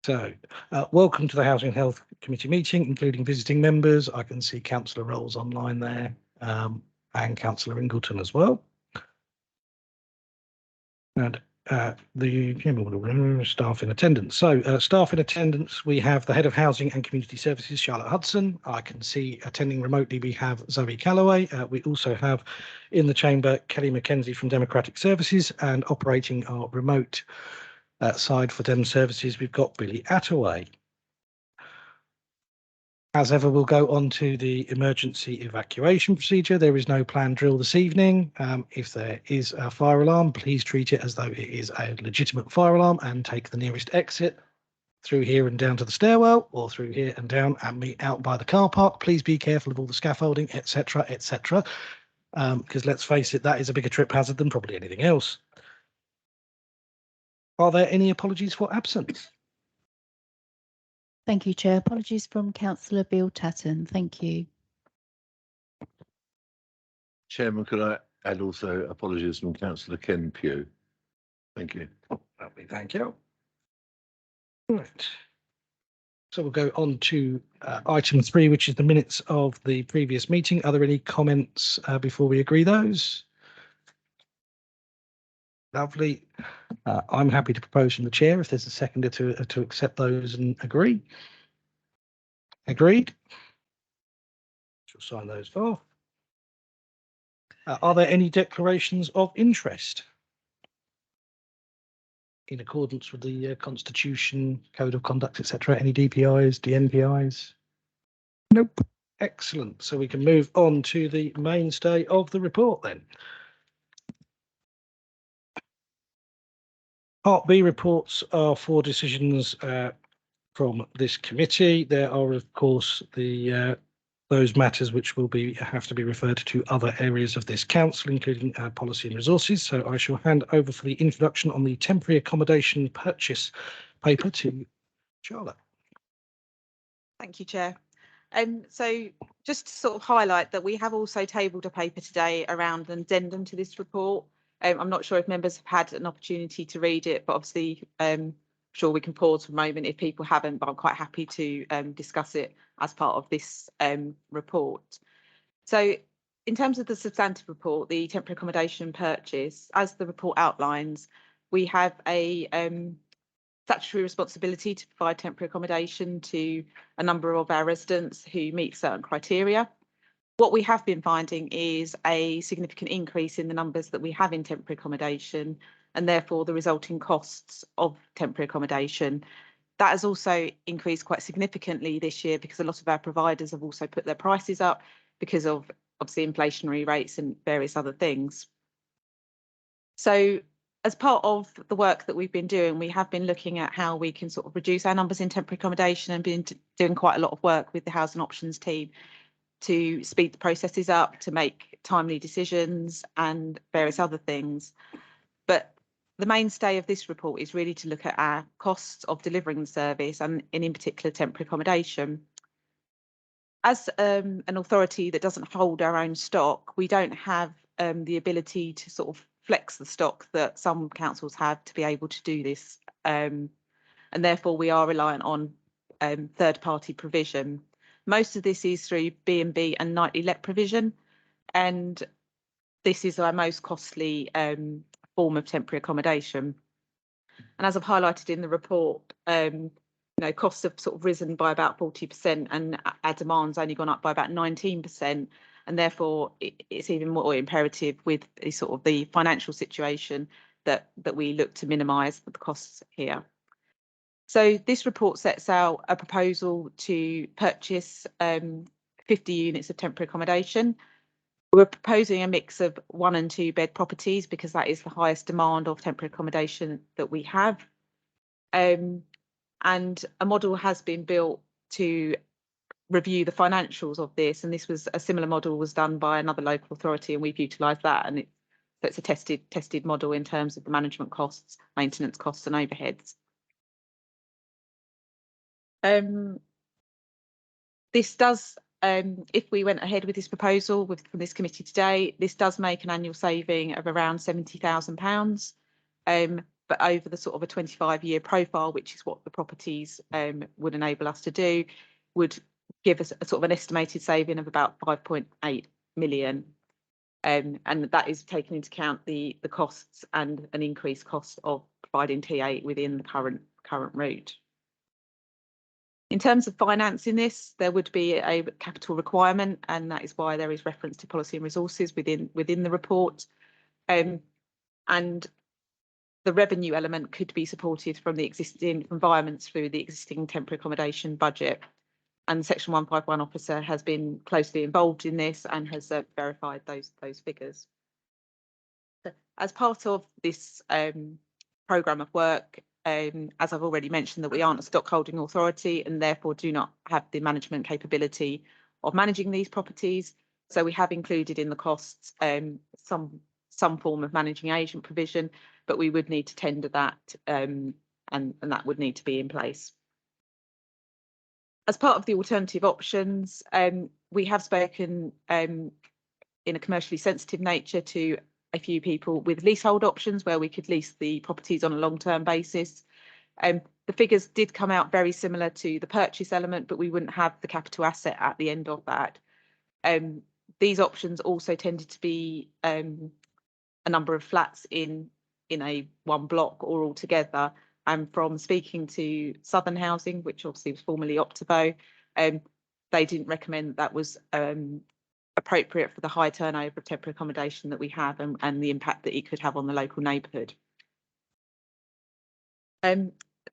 So, welcome to the Housing and Health Committee meeting, including visiting members. I can see Councillor Rolls online there, and Councillor Ingleton as well. And the staff in attendance. So, staff in attendance, we have the Head of Housing and Community Services, Charlotte Hudson. I can see attending remotely, we have Zoe Calloway. We also have in the chamber, Kelly McKenzie from Democratic Services, and operating our remote side for Dem Services, we've got Billy Attaway. As ever, we'll go on to the emergency evacuation procedure. There is no planned drill this evening. If there is a fire alarm, please treat it as though it is a legitimate fire alarm and take the nearest exit through here and down to the stairwell, or through here and down and meet out by the car park. Please be careful of all the scaffolding, etc., etc. Because let's face it, that is a bigger trip hazard than probably anything else. Are there any apologies for absence? Thank you, Chair. Apologies from Councillor Bill Tatton. Thank you. Chairman, could I add also apologies from Councillor Ken Pugh? Thank you. Lovely, thank you. Right. So we'll go on to item 3, which is the minutes of the previous meeting. Are there any comments before we agree those? Lovely. I'm happy to propose from the chair if there's a seconder to accept those and agree. Agreed. Shall sign those off. Are there any declarations of interest in accordance with the Constitution, Code of Conduct, etc.? Any DPIs, DNPIs? Nope. Excellent. So we can move on to the mainstay of the report then. Part B reports are for decisions from this committee. There are, of course, those matters which will have to be referred to other areas of this council, including policy and resources. So I shall hand over for the introduction on the temporary accommodation purchase paper to Charlotte. Thank you, Chair. So just to sort of highlight that we have also tabled a paper today around an addendum to this report. I'm not sure if members have had an opportunity to read it, but obviously I'm sure we can pause for a moment if people haven't, but I'm quite happy to discuss it as part of this report. So in terms of the substantive report, the temporary accommodation purchase, as the report outlines, we have a statutory responsibility to provide temporary accommodation to a number of our residents who meet certain criteria. What we have been finding is a significant increase in the numbers that we have in temporary accommodation, and therefore the resulting costs of temporary accommodation. That has also increased quite significantly this year because a lot of our providers have also put their prices up because of obviously inflationary rates and various other things. So as part of the work that we've been doing, we have been looking at how we can sort of reduce our numbers in temporary accommodation, and been doing quite a lot of work with the Housing Options team to speed the processes up, to make timely decisions and various other things. But the mainstay of this report is really to look at our costs of delivering the service, and in particular temporary accommodation. As an authority that doesn't hold our own stock, we don't have the ability to sort of flex the stock that some councils have to be able to do this. And therefore we are reliant on third-party provision. Most of this is through B&B and nightly let provision, and this is our most costly form of temporary accommodation. And as I've highlighted in the report, costs have sort of risen by about 40%, and our demand's only gone up by about 19%, and therefore it's even more imperative with the sort of the financial situation that we look to minimise the costs here. So this report sets out a proposal to purchase 50 units of temporary accommodation. We're proposing a mix of 1 and 2 bed properties because that is the highest demand of temporary accommodation that we have. And a model has been built to review the financials of this, and this was a similar model was done by another local authority, and we've utilised that, and it's a tested model in terms of the management costs, maintenance costs and overheads. This does, if we went ahead with this proposal from this committee today, this does make an annual saving of around £70,000. but over the sort of a 25-year profile, which is what the properties would enable us to do, would give us a sort of an estimated saving of about 5.8 million. And that is taking into account the costs and an increased cost of providing T8 within the current route. In terms of financing this, there would be a capital requirement, and that is why there is reference to policy and resources within the report. And the revenue element could be supported from the existing environments through the existing temporary accommodation budget. And the Section 151 officer has been closely involved in this and has verified those figures. So as part of this programme of work, as I've already mentioned, that we aren't a stockholding authority and therefore do not have the management capability of managing these properties. So we have included in the costs some form of managing agent provision, but we would need to tender that, and that would need to be in place. As part of the alternative options, we have spoken in a commercially sensitive nature to a few people with leasehold options where we could lease the properties on a long-term basis. The figures did come out very similar to the purchase element, but we wouldn't have the capital asset at the end of that. These options also tended to be a number of flats in a one block or all together. And from speaking to Southern Housing, which obviously was formerly Optivo, they didn't recommend that was appropriate for the high turnover of temporary accommodation that we have and the impact that it could have on the local neighbourhood.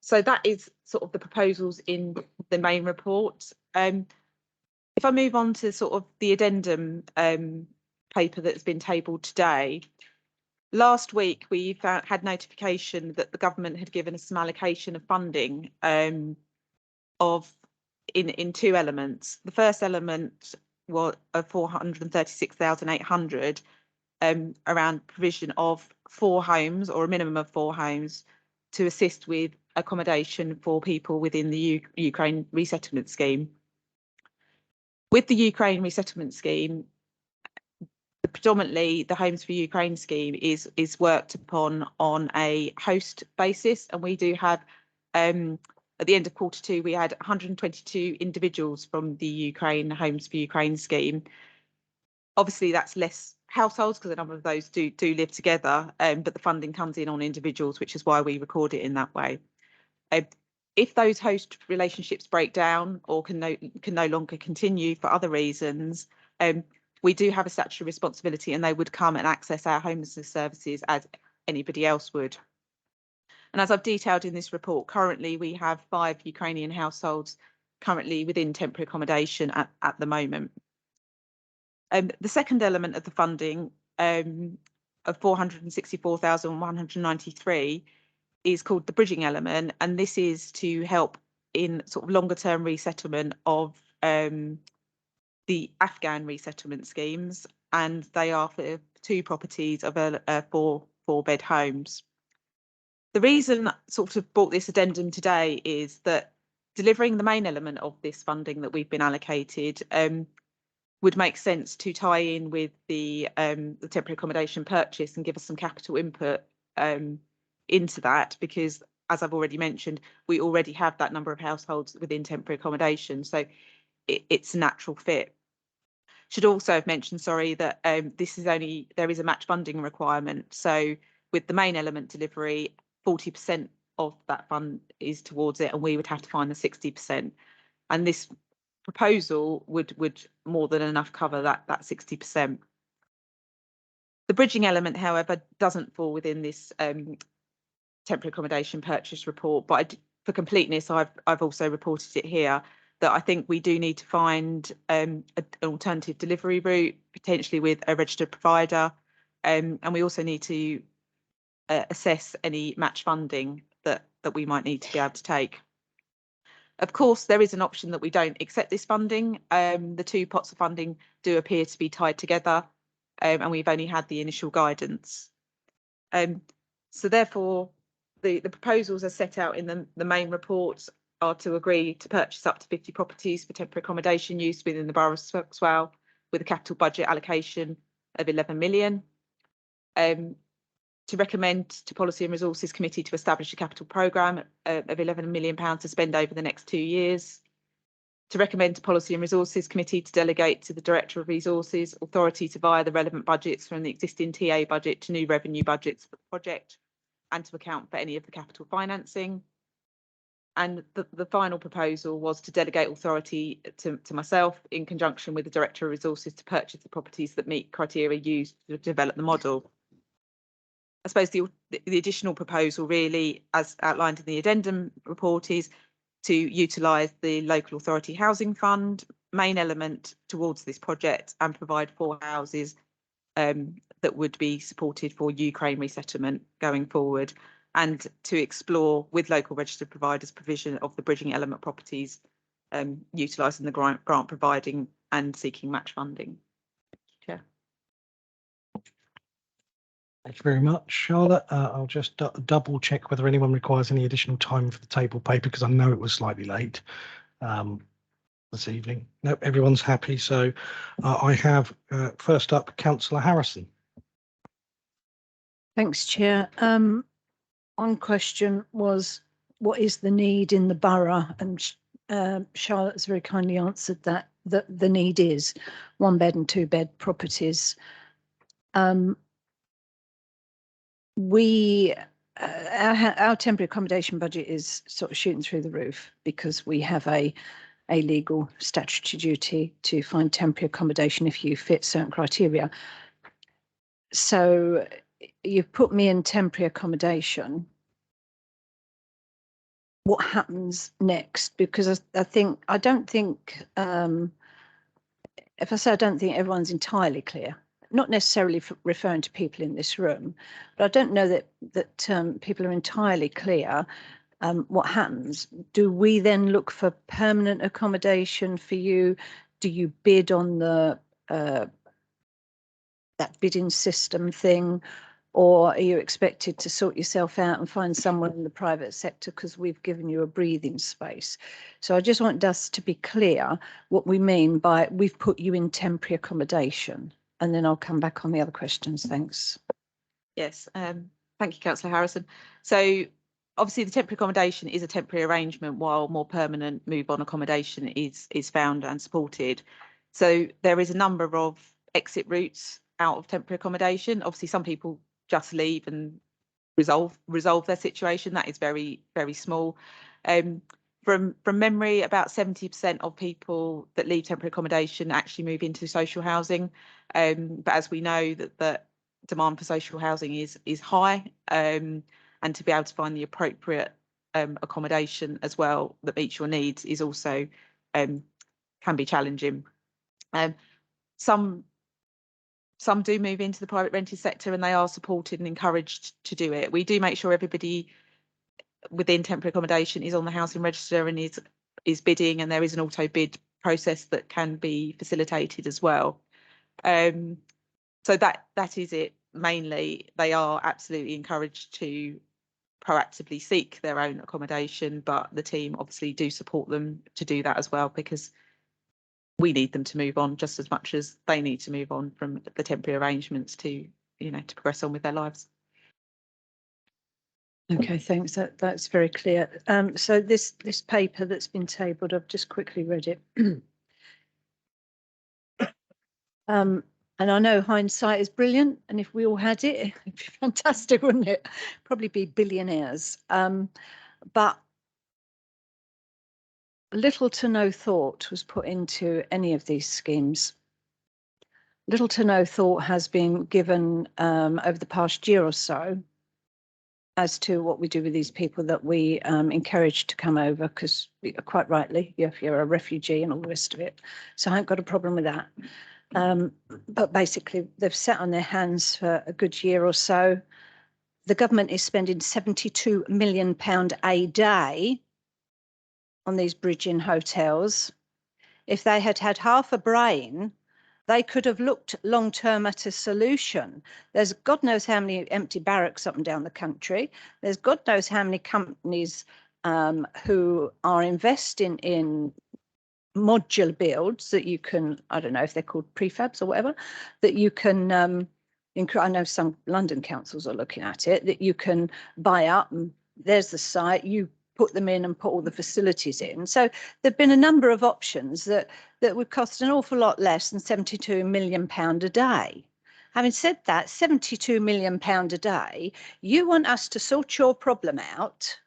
So that is sort of the proposals in the main report. If I move on to sort of the addendum paper that's been tabled today, last week we had notification that the government had given us some allocation of funding in two elements. The first element was 436,800 around provision of 4 homes or a minimum of 4 homes to assist with accommodation for people within the Ukraine resettlement scheme. With the Ukraine resettlement scheme, predominantly the Homes for Ukraine scheme is worked upon on a host basis, and we do have at the end of Q2 we had 122 individuals from the Ukraine Homes for Ukraine scheme. Obviously that's less households because a number of those do live together, but the funding comes in on individuals, which is why we record it in that way. If those host relationships break down or can no longer continue for other reasons, we do have a statutory responsibility and they would come and access our homelessness services as anybody else would. And as I've detailed in this report, currently we have 5 Ukrainian households currently within temporary accommodation at the moment. The second element of the funding of 464,193 is called the bridging element, and this is to help in sort of longer term resettlement of the Afghan resettlement schemes, and they are for 2 properties of 4-bed homes. The reason I sort of brought this addendum today is that delivering the main element of this funding that we've been allocated would make sense to tie in with the temporary accommodation purchase and give us some capital input into that, because as I've already mentioned, we already have that number of households within temporary accommodation, so it's a natural fit. Should also have mentioned, sorry, that there is a match funding requirement. So with the main element delivery, 40% of that fund is towards it, and we would have to find the 60%. And this proposal would more than enough cover that 60%. The bridging element, however, doesn't fall within this temporary accommodation purchase report, but for completeness, I've also reported it here, that I think we do need to find an alternative delivery route, potentially with a registered provider, and we also need to assess any match funding that we might need to be able to take. Of course, there is an option that we don't accept this funding. The 2 pots of funding do appear to be tied together, and we've only had the initial guidance. So therefore, the proposals are set out in the main report are to agree to purchase up to 50 properties for temporary accommodation use within the Borough of Swale with a capital budget allocation of 11 million. to recommend to Policy and Resources Committee to establish a capital programme of £11 million to spend over the next 2 years. To recommend to Policy and Resources Committee to delegate to the Director of Resources authority to via the relevant budgets from the existing TA budget to new revenue budgets for the project and to account for any of the capital financing. And the final proposal was to delegate authority to myself in conjunction with the Director of Resources to purchase the properties that meet criteria used to develop the model. I suppose the additional proposal really, as outlined in the addendum report, is to utilise the Local Authority Housing Fund main element towards this project and provide 4 houses that would be supported for Ukraine resettlement going forward, and to explore with local registered providers provision of the bridging element properties, utilising the grant providing and seeking match funding. Chair. Thank you very much, Charlotte. I'll just double check whether anyone requires any additional time for the table paper, because I know it was slightly late this evening. No, everyone's happy. So I have first up, Councillor Harrison. Thanks, Chair. One question was, what is the need in the borough? And Charlotte's very kindly answered that the need is 1-bed and 2-bed properties. Our temporary accommodation budget is sort of shooting through the roof because we have a legal statutory duty to find temporary accommodation if you fit certain criteria. So you've put me in temporary accommodation. What happens next? Because I don't think if I say I don't think everyone's entirely clear, not necessarily referring to people in this room, but I don't know that people are entirely clear what happens. Do we then look for permanent accommodation for you? Do you bid on the that bidding system thing, or are you expected to sort yourself out and find someone in the private sector because we've given you a breathing space? So I just want us to be clear what we mean by we've put you in temporary accommodation, and then I'll come back on the other questions. Thanks. Yes, thank you, Councillor Harrison. So obviously the temporary accommodation is a temporary arrangement while more permanent move-on accommodation is found and supported. So there is a number of exit routes out of temporary accommodation. Obviously some people just leave and resolve their situation. That is very, very small. From memory, about 70% of people that leave temporary accommodation actually move into social housing. But as we know that demand for social housing is high, and to be able to find the appropriate accommodation as well that meets your needs is also can be challenging. Some do move into the private rented sector and they are supported and encouraged to do it. We do make sure everybody within temporary accommodation is on the housing register and is bidding, and there is an auto bid process that can be facilitated as well. So that is it. Mainly, they are absolutely encouraged to proactively seek their own accommodation, but the team obviously do support them to do that as well, because we need them to move on just as much as they need to move on from the temporary arrangements to progress on with their lives. Okay, thanks. That's very clear. So this paper that's been tabled, I've just quickly read it. And I know hindsight is brilliant, and if we all had it, it'd be fantastic, wouldn't it? Probably be billionaires. But little to no thought was put into any of these schemes. Little to no thought has been given over the past year or so as to what we do with these people that we encourage to come over, because quite rightly, if you're a refugee and all the rest of it. So I haven't got a problem with that. But basically, they've sat on their hands for a good year or so. The government is spending £72 million a day on these bridging hotels. If they had had half a brain, they could have looked long-term at a solution. There's God knows how many empty barracks up and down the country. There's God knows how many companies who are investing in modular builds that you can, I don't know if they're called prefabs or whatever, that you can I know some London councils are looking at it, that you can buy up and there's the site, you put them in and put all the facilities in. So there've been a number of options that would cost an awful lot less than £72 million a day. Having said that, £72 million a day, you want us to sort your problem out.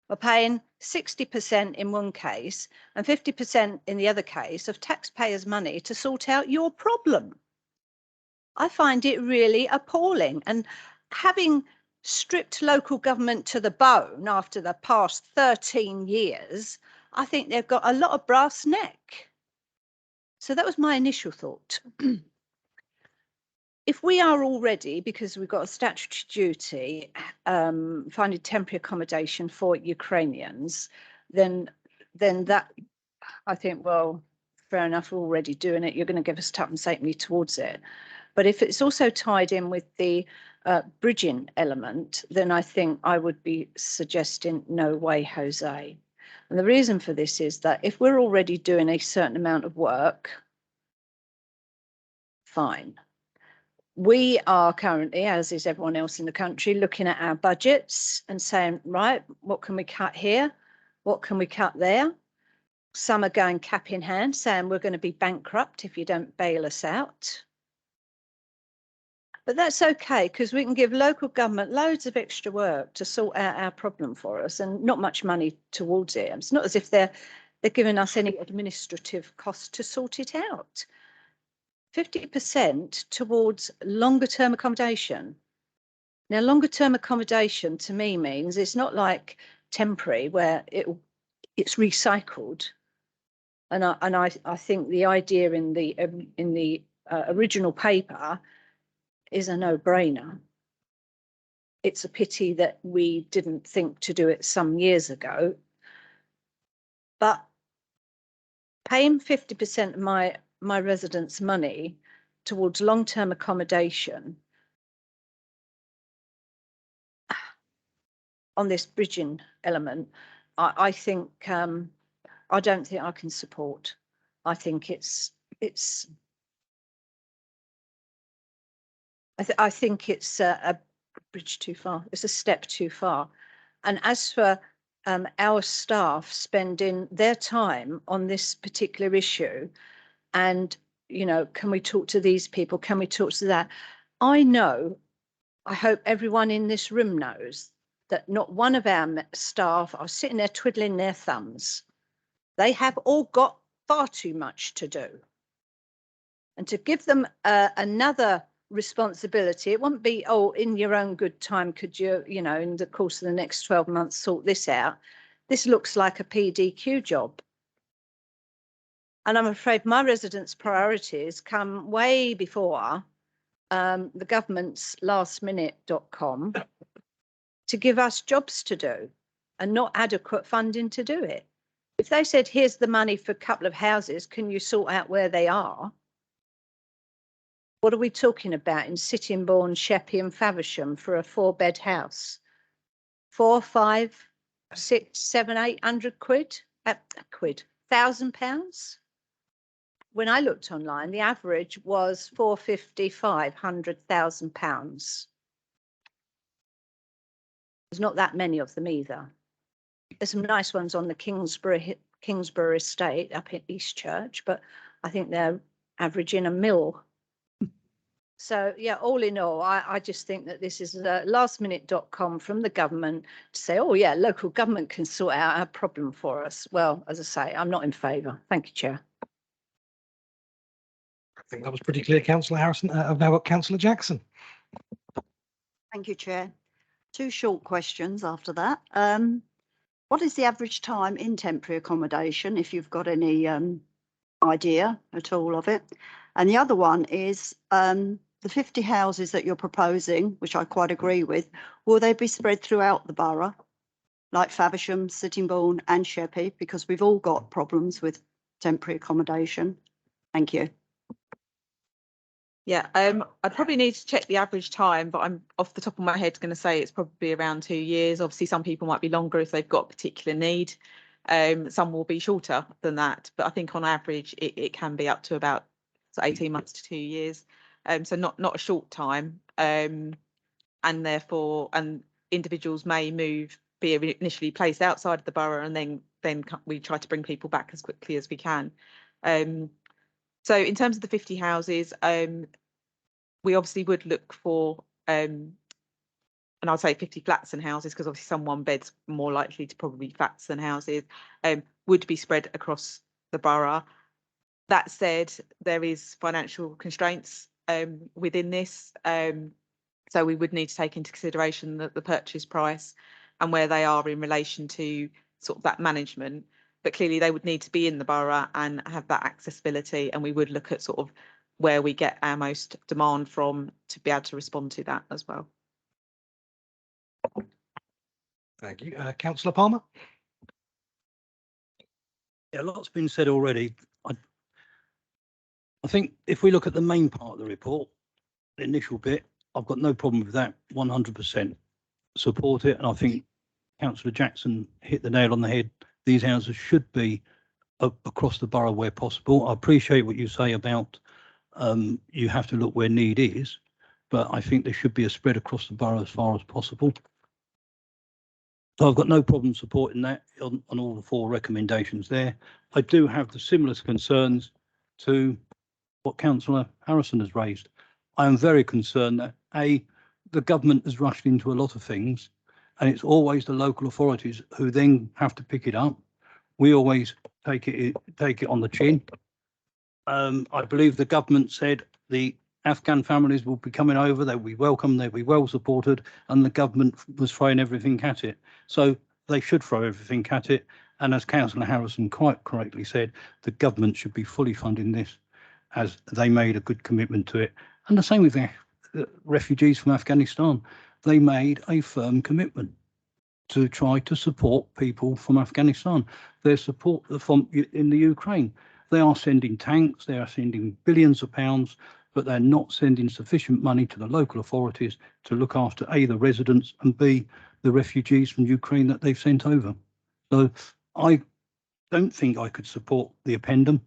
We're paying 60% in one case and 50% in the other case of taxpayers' money to sort out your problem. I find it really appalling. And having stripped local government to the bone after the past 13 years, I think they've got a lot of brass neck. So that was my initial thought. If we are already, because we've got a statutory duty, finding temporary accommodation for Ukrainians, then that, I think, well, fair enough, we're already doing it. You're going to give us tuppence halfpenny towards it. But if it's also tied in with the bridging element, then I think I would be suggesting no way, Jose. And the reason for this is that if we're already doing a certain amount of work, fine. We are currently, as is everyone else in the country, looking at our budgets and saying, right, what can we cut here? What can we cut there? Some are going cap in hand, saying we're going to be bankrupt if you don't bail us out. But that's okay, because we can give local government loads of extra work to sort out our problem for us and not much money towards it. It's not as if they're giving us any administrative cost to sort it out. 50% towards longer term accommodation. Now, longer term accommodation to me means it's not like temporary where it's recycled. And I think the idea in the original paper is a no-brainer. It's a pity that we didn't think to do it some years ago. But paying 50% of my residents' money towards long-term accommodation on this bridging element, I think I don't think I can support. I think I think it's a bridge too far. It's a step too far. And as for our staff spending their time on this particular issue, and, you know, can we talk to these people? Can we talk to that? I hope everyone in this room knows that not one of our staff are sitting there twiddling their thumbs. They have all got far too much to do. And to give them another responsibility, it won't be, oh, in your own good time, could you, you know, in the course of the next 12 months, sort this out. This looks like a PDQ job. And I'm afraid my residents' priorities come way before the government's lastminute.com to give us jobs to do and not adequate funding to do it. If they said, here's the money for a couple of houses, can you sort out where they are? What are we talking about in Sittingbourne, Sheppey and Faversham for a 4-bed house? 4, 5, 6, 7, 800 quid? £1,000? When I looked online, the average was 450, 500,000 pounds. There's not that many of them either. There's some nice ones on the Kingsborough estate up in Eastchurch, but I think they're averaging £1 million. So, yeah, all in all, I just think that this is lastminute.com from the government to say, oh, yeah, local government can sort out our problem for us. Well, as I say, I'm not in favour. Thank you, Chair. I think that was pretty clear, Councillor Harrison. I've now got Councillor Jackson. Thank you, Chair. 2 short questions after that. What is the average time in temporary accommodation, if you've got any idea at all of it? And the other one is the 50 houses that you're proposing, which I quite agree with, will they be spread throughout the borough, like Faversham, Sittingbourne and Sheppey, because we've all got problems with temporary accommodation? Thank you. Yeah, I'd probably need to check the average time, but I'm off the top of my head going to say it's probably around 2 years. Obviously, some people might be longer if they've got a particular need. Some will be shorter than that, but I think on average it can be up to about 18 months to 2 years. So not a short time. and therefore, and individuals may be initially placed outside of the borough, and then we try to bring people back as quickly as we can. So in terms of the 50 houses, we obviously would look for, and I'd say 50 flats and houses, because obviously some one beds more likely to probably flats than houses, would be spread across the borough. That said, there is financial constraints within this. So we would need to take into consideration the purchase price and where they are in relation to sort of that management. But clearly they would need to be in the borough and have that accessibility, and we would look at sort of where we get our most demand from to be able to respond to that as well. Thank you. Councillor Palmer? Yeah, a lot's been said already. I think if we look at the main part of the report, the initial bit, I've got no problem with that. 100% support it, and I think Councillor Jackson hit the nail on the head. These houses should be across the borough where possible. I appreciate what you say about you have to look where need is, but I think there should be a spread across the borough as far as possible. So I've got no problem supporting that on all the 4 recommendations there. I do have the similar concerns to what Councillor Harrison has raised. I am very concerned that the government has rushed into a lot of things, and it's always the local authorities who then have to pick it up. We always take it on the chin. I believe the government said the Afghan families will be coming over, they'll be welcome, they'll be well supported, and the government was throwing everything at it. So they should throw everything at it. And as Councillor Harrison quite correctly said, the government should be fully funding this, as they made a good commitment to it. And the same with the refugees from Afghanistan. They made a firm commitment to try to support people from Afghanistan. Their support from in the Ukraine. They are sending tanks, they are sending billions of pounds, but they're not sending sufficient money to the local authorities to look after A, the residents, and B, the refugees from Ukraine that they've sent over. So I don't think I could support the addendum,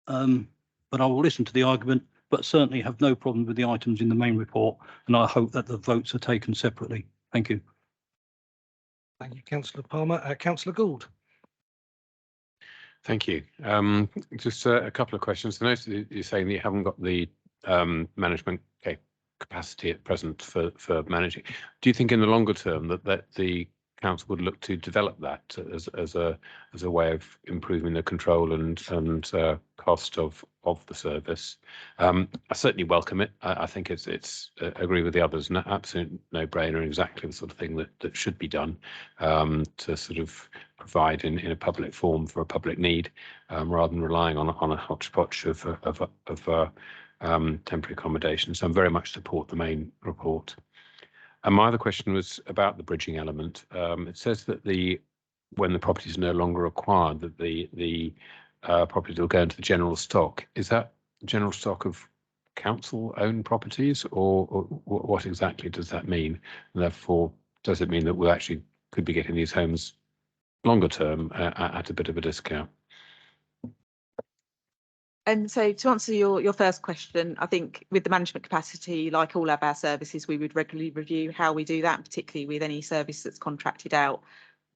but I will listen to the argument, but certainly have no problem with the items in the main report, and I hope that the votes are taken separately. Thank you. Thank you, Councillor Palmer. Councillor Gould? Thank you. Just a couple of questions. I noticed you're saying that you haven't got the management capacity at present for managing. Do you think in the longer term that the council would look to develop that as a way of improving the control and cost of the service? I certainly welcome it. I think it's agree with the others, an absolute no-brainer, exactly the sort of thing that should be done to sort of provide in a public form for a public need, rather than relying on a hodgepodge of temporary accommodation. So I'm very much support the main report. And my other question was about the bridging element. It says that when the property is no longer required, that the property will go into the general stock. Is that general stock of council-owned properties, or what exactly does that mean? And therefore, does it mean that we actually could be getting these homes longer term at a bit of a discount? And so to answer your first question, I think with the management capacity, like all of our services, we would regularly review how we do that, particularly with any service that's contracted out.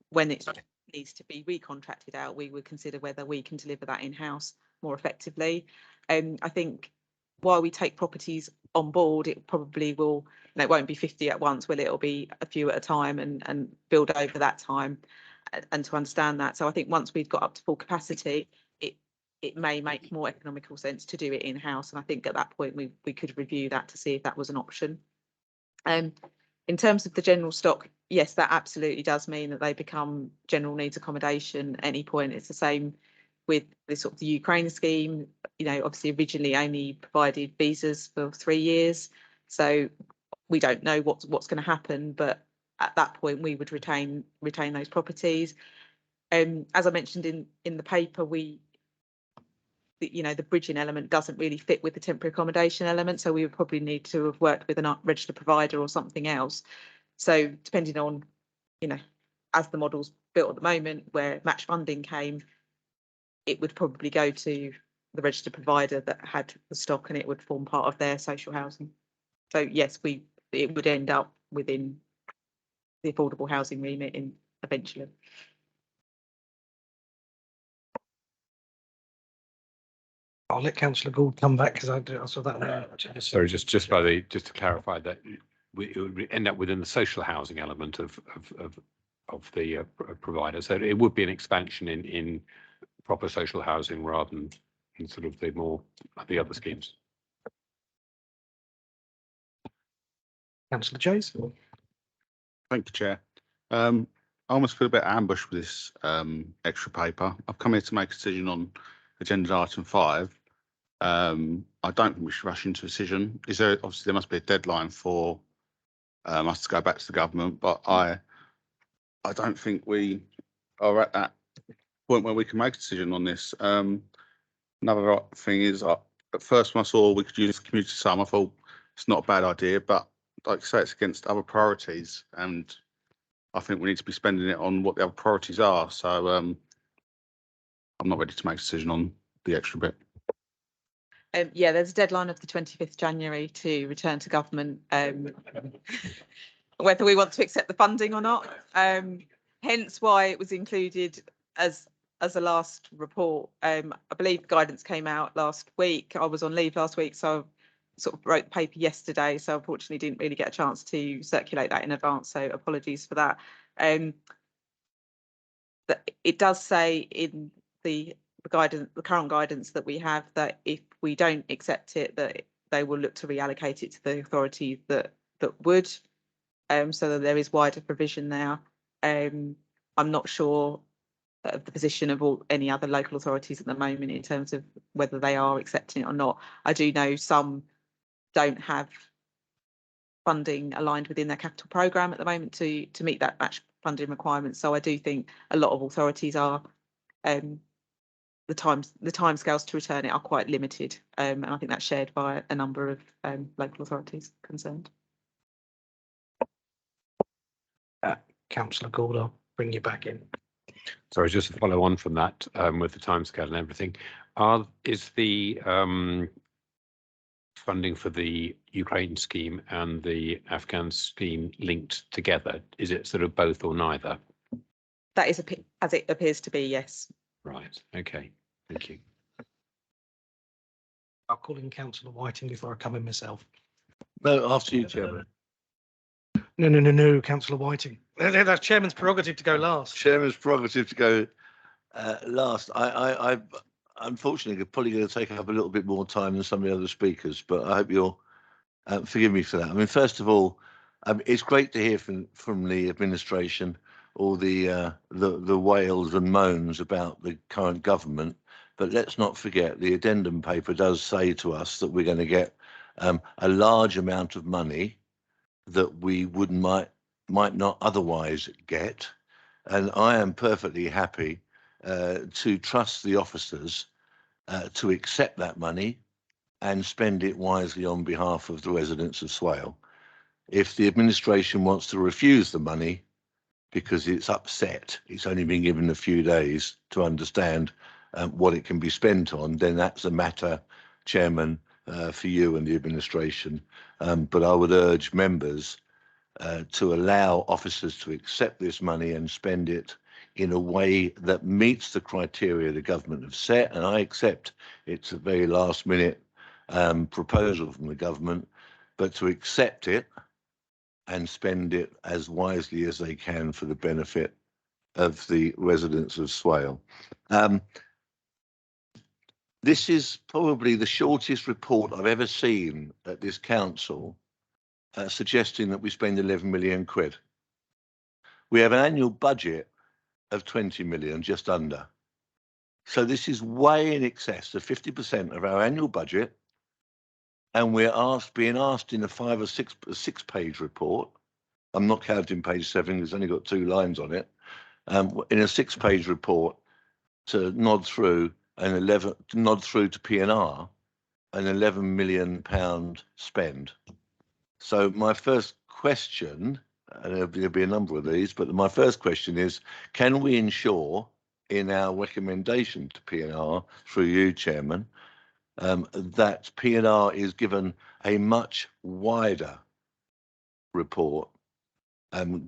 When it needs to be recontracted out, we would consider whether we can deliver that in-house more effectively. I think while we take properties on board, it probably will, it won't be 50 at once, will it? It'll be a few at a time and build over that time, and to understand that. So I think once we've got up to full capacity, it may make more economical sense to do it in-house, and I think at that point we could review that to see if that was an option. In terms of the general stock, yes, that absolutely does mean that they become general needs accommodation at any point. It's the same with the sort of the Ukraine scheme. Obviously originally only provided visas for 3 years, so we don't know what's going to happen, but at that point we would retain those properties. As I mentioned in the paper, the bridging element doesn't really fit with the temporary accommodation element, so we would probably need to have worked with a registered provider or something else. So depending on, as the model's built at the moment, where match funding came, it would probably go to the registered provider that had the stock, and it would form part of their social housing. So yes, it would end up within the affordable housing remit eventually. I'll let Councillor Gould come back because I saw that. Sorry, just to clarify that it would end up within the social housing element of the provider. So it would be an expansion in proper social housing rather than in sort of the other schemes. Councillor Chase. Thank you, Chair. I almost feel a bit ambushed with this extra paper. I've come here to make a decision on agenda item 5. I don't think we should rush into a decision. Obviously there must be a deadline for us to go back to the government, but I don't think we are at that point where we can make a decision on this. Another thing is, at first when I saw we could use the community sum, I thought it's not a bad idea, but like I say, it's against other priorities, and I think we need to be spending it on what the other priorities are. So I'm not ready to make a decision on the extra bit. Yeah, there's a deadline of the 25th January to return to government, whether we want to accept the funding or not. Hence why it was included as a last report. I believe guidance came out last week. I was on leave last week, so I sort of wrote the paper yesterday, so unfortunately didn't really get a chance to circulate that in advance, so apologies for that. But it does say in the current guidance that we have, that if we don't accept it, that they will look to reallocate it to the authority that would, so that there is wider provision there. I'm not sure of the position of any other local authorities at the moment in terms of whether they are accepting it or not. I do know some don't have funding aligned within their capital programme at the moment to meet that match funding requirement. So I do think a lot of authorities are the timescales to return it are quite limited, and I think that's shared by a number of local authorities concerned. Councillor Gould, I'll bring you back in. Sorry, just to follow on from that, with the timescale and everything, is the funding for the Ukraine scheme and the Afghan scheme linked together? Is it sort of both or neither? That is as it appears to be, yes. Right. Okay. Thank you. I'll call in Councillor Whiting before I come in myself. No, after you, Chairman. No, Councillor Whiting. That's Chairman's prerogative to go last. Chairman's prerogative to go last. I unfortunately probably going to take up a little bit more time than some of the other speakers, but I hope you'll forgive me for that. I mean, first of all, it's great to hear from the administration all the wails and moans about the current government, but let's not forget the addendum paper does say to us that we're going to get a large amount of money that we might not otherwise get, and I am perfectly happy to trust the officers to accept that money and spend it wisely on behalf of the residents of Swale. If the administration wants to refuse the money because it's upset, it's only been given a few days to understand what it can be spent on, then that's a matter, Chairman, for you and the administration. But I would urge members to allow officers to accept this money and spend it in a way that meets the criteria the government have set. And I accept it's a very last minute proposal from the government, but to accept it and spend it as wisely as they can for the benefit of the residents of Swale. This is probably the shortest report I've ever seen at this council suggesting that we spend 11 million quid. We have an annual budget of 20 million, just under. So this is way in excess of 50% of our annual budget. And we're being asked in a 5 or 6 page report. I'm not counting page 7, it's only got 2 lines on it. In a 6 page report to nod through to PNR an £11 million spend. So my first question, and there'll be a number of these, but my first question is, can we ensure in our recommendation to PNR through you, Chairman, that PNR is given a much wider report,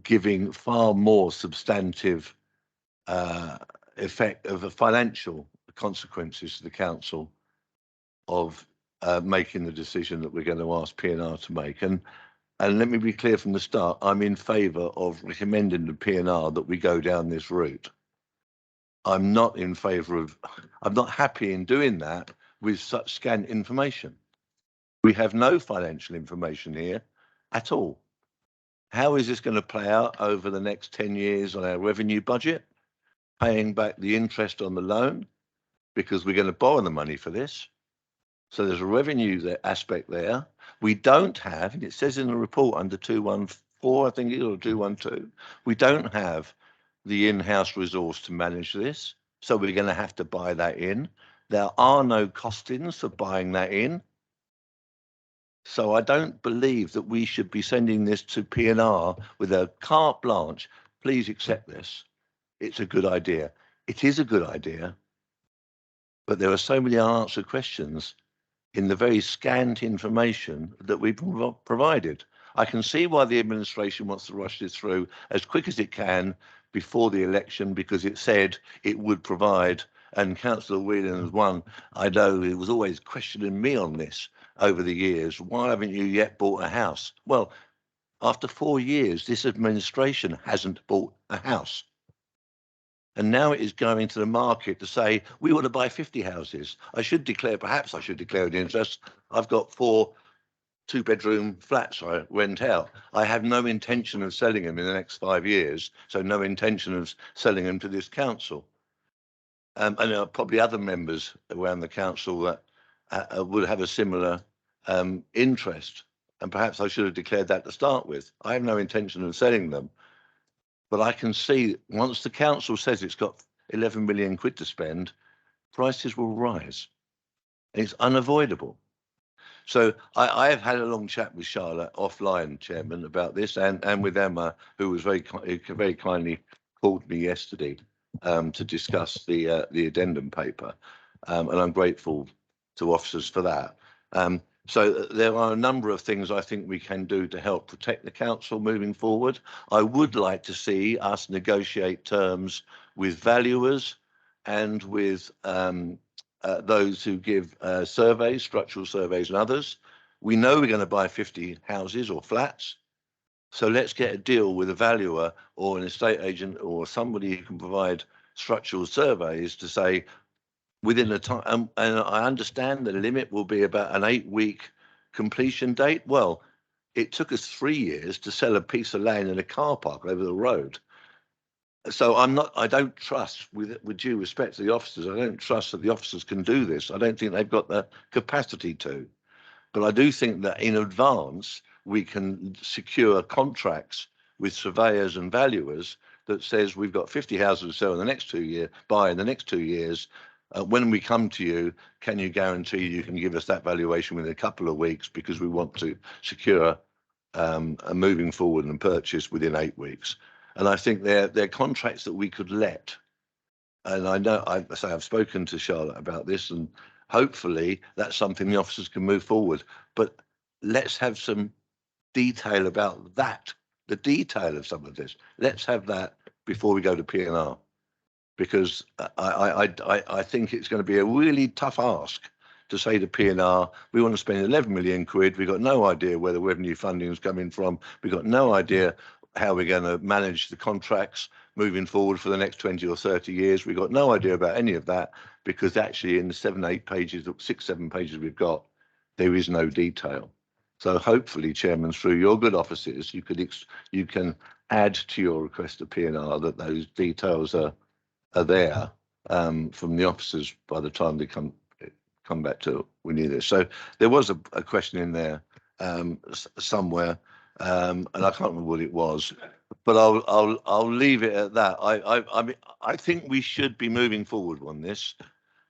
giving far more substantive effect of the financial consequences to the council of making the decision that we're going to ask P&R to make. And let me be clear from the start, I'm in favour of recommending to P&R that we go down this route. I'm not in favour of, I'm not happy in doing that with such scant information. We have no financial information here at all. How is this going to play out over the next 10 years on our revenue budget, paying back the interest on the loan, because we're going to borrow the money for this. So there's a revenue aspect there. We don't have, and it says in the report under 214, I think it is, or 212, we don't have the in-house resource to manage this. So we're going to have to buy that in. There are no costings for buying that in. So I don't believe that we should be sending this to P&R with a carte blanche. Please accept this. It's a good idea. It is a good idea, but there are so many unanswered questions in the very scant information that we've provided. I can see why the administration wants to rush this through as quick as it can before the election, because it said it would provide, and Councillor Whelan was one, I know he was always questioning me on this over the years. Why haven't you yet bought a house? Well, after 4 years, this administration hasn't bought a house. And now it is going to the market to say, we want to buy 50 houses. Perhaps I should declare an interest. I've got 4 2-bedroom flats I rent out. I have no intention of selling them in the next 5 years, so no intention of selling them to this council. And there are probably other members around the council that would have a similar interest. And perhaps I should have declared that to start with. I have no intention of selling them. But I can see once the council says it's got 11 million quid to spend, prices will rise. It's unavoidable. So I have had a long chat with Charlotte offline, Chairman, about this, and with Emma, who was very kindly called me yesterday to discuss the addendum paper, and I'm grateful to officers for that. So there are a number of things I think we can do to help protect the council moving forward. I would like to see us negotiate terms with valuers and with those who give surveys, structural surveys and others. We know we're going to buy 50 houses or flats. So let's get a deal with a valuer or an estate agent or somebody who can provide structural surveys to say, within a time, and I understand the limit will be about an 8-week completion date. Well, it took us 3 years to sell a piece of land in a car park over the road. So I don't trust, with due respect to the officers, I don't trust that the officers can do this. I don't think they've got the capacity to. But I do think that in advance, we can secure contracts with surveyors and valuers that says we've got 50 houses to sell in the next 2 years, buy in the next 2 years. When we come to you, can you guarantee you can give us that valuation within a couple of weeks, because we want to secure a moving forward and purchase within 8 weeks. And I think they're contracts that we could let. And I know I've spoken to Charlotte about this, and hopefully that's something the officers can move forward. But let's have some detail about that, the detail of some of this. Let's have that before we go to P&R. Because I think it's going to be a really tough ask to say to P&R, we want to spend 11 million quid. We've got no idea where the revenue funding is coming from. We've got no idea how we're going to manage the contracts moving forward for the next 20 or 30 years. We've got no idea about any of that, because actually in the 6-7 pages we've got, there is no detail. So hopefully, Chairman, through your good offices, you can add to your request to P&R that those details are there from the officers by the time they come back to we need this. So there was a question in there somewhere, and I can't remember what it was, but I'll leave it at that. I mean, I think we should be moving forward on this.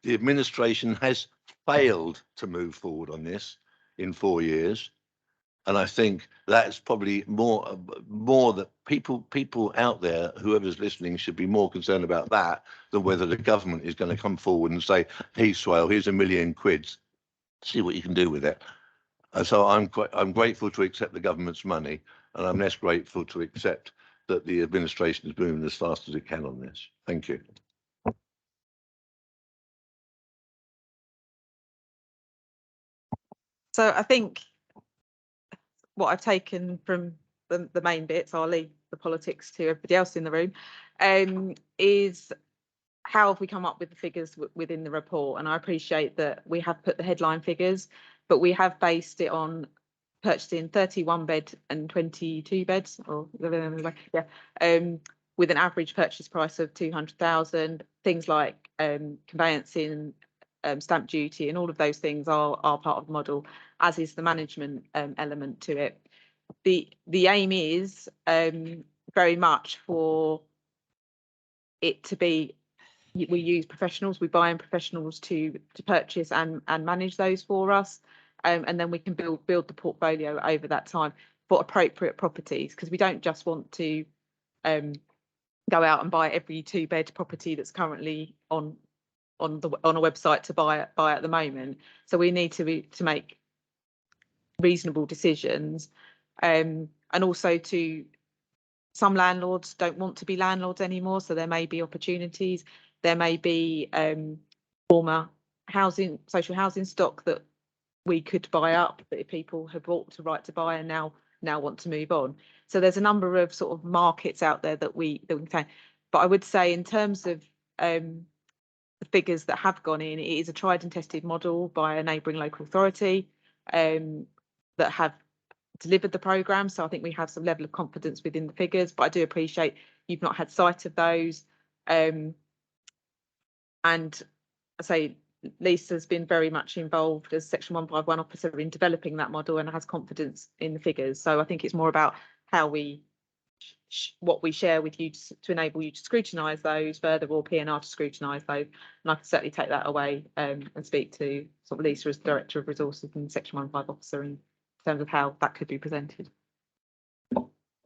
The administration has failed to move forward on this in 4 years. And I think that's probably more that people out there, whoever's listening, should be more concerned about that than whether the government is going to come forward and say, hey, Swale, here's £1 million, see what you can do with it. So I'm grateful to accept the government's money, and I'm less grateful to accept that the administration is moving as fast as it can on this. Thank you. So I think what I've taken from the main bits, I'll leave the politics to everybody else in the room, is how have we come up with the figures within the report? And I appreciate that we have put the headline figures, but we have based it on purchasing 31 bed and 22 beds, or yeah, with an average purchase price of 200,000. Things like conveyancing, stamp duty, and all of those things are part of the model, as is the management element to it. The aim is very much for it to be, we use professionals, we buy in professionals to purchase and manage those for us, and then we can build the portfolio over that time for appropriate properties, because we don't just want to go out and buy every 2-bed property that's currently on a website to buy at the moment. So we need to make reasonable decisions, and also some landlords don't want to be landlords anymore, so there may be opportunities. There may be former social housing stock that we could buy up, that if people have bought to right to buy and now want to move on. So there's a number of sort of markets out there that we can. But I would say, in terms of the figures that have gone in, it is a tried and tested model by a neighbouring local authority that have delivered the programme. So I think we have some level of confidence within the figures, but I do appreciate you've not had sight of those. And I say Lisa's been very much involved as Section 151 officer in developing that model and has confidence in the figures. So I think it's more about how what we share with you to enable you to scrutinise those further, or PNR to scrutinise those. And I can certainly take that away and speak to sort of Lisa as Director of Resources and Section 151 officer in terms of how that could be presented.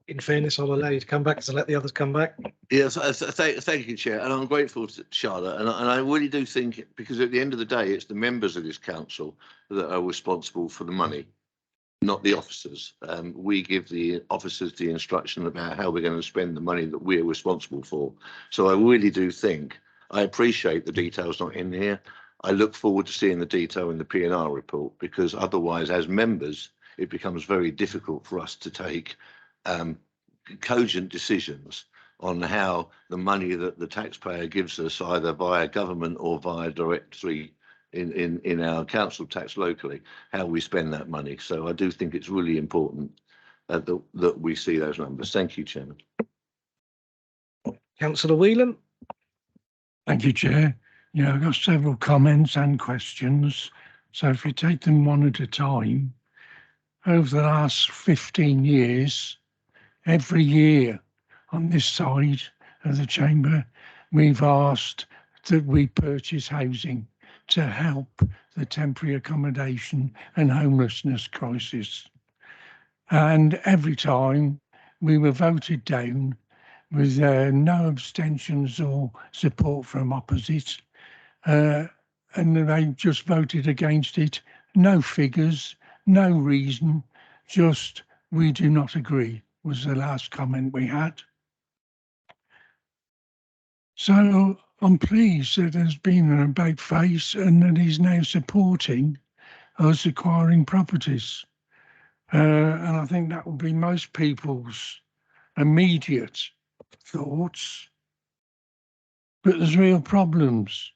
In fairness, I'll allow you to come back, so let the others come back. Yes, thank you, Chair, and I'm grateful to Charlotte, and I really do think, because at the end of the day, it's the members of this council that are responsible for the money, not the officers. We give the officers the instruction about how we're going to spend the money that we're responsible for. So I really do think, I appreciate the details not in here. I look forward to seeing the detail in the PNR report, because otherwise, as members, it becomes very difficult for us to take cogent decisions on how the money that the taxpayer gives us, either via government or via directly in our council tax locally, how we spend that money. So I do think it's really important that we see those numbers. Thank you, Chairman. Councillor Whelan. Thank you, Chair. Yeah, I've got several comments and questions. So if you take them one at a time, over the last 15 years, every year on this side of the chamber, we've asked that we purchase housing to help the temporary accommodation and homelessness crisis. And every time we were voted down with no abstentions or support from opposite. And they just voted against it. No figures, no reason, just we do not agree was the last comment we had. So I'm pleased that there's been an about face and that he's now supporting us acquiring properties. And I think that will be most people's immediate thoughts. But there's real problems.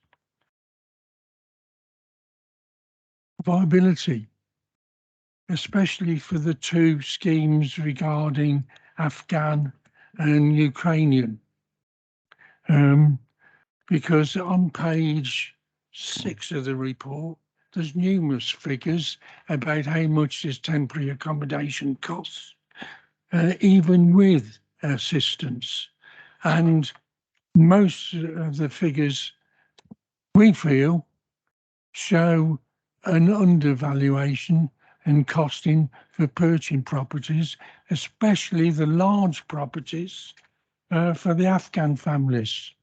Viability, especially for the two schemes regarding Afghan and Ukrainian. Because on page 6 of the report, there's numerous figures about how much this temporary accommodation costs, even with assistance. And most of the figures, we feel, show an undervaluation and costing for purchasing properties, especially the large properties for the Afghan families,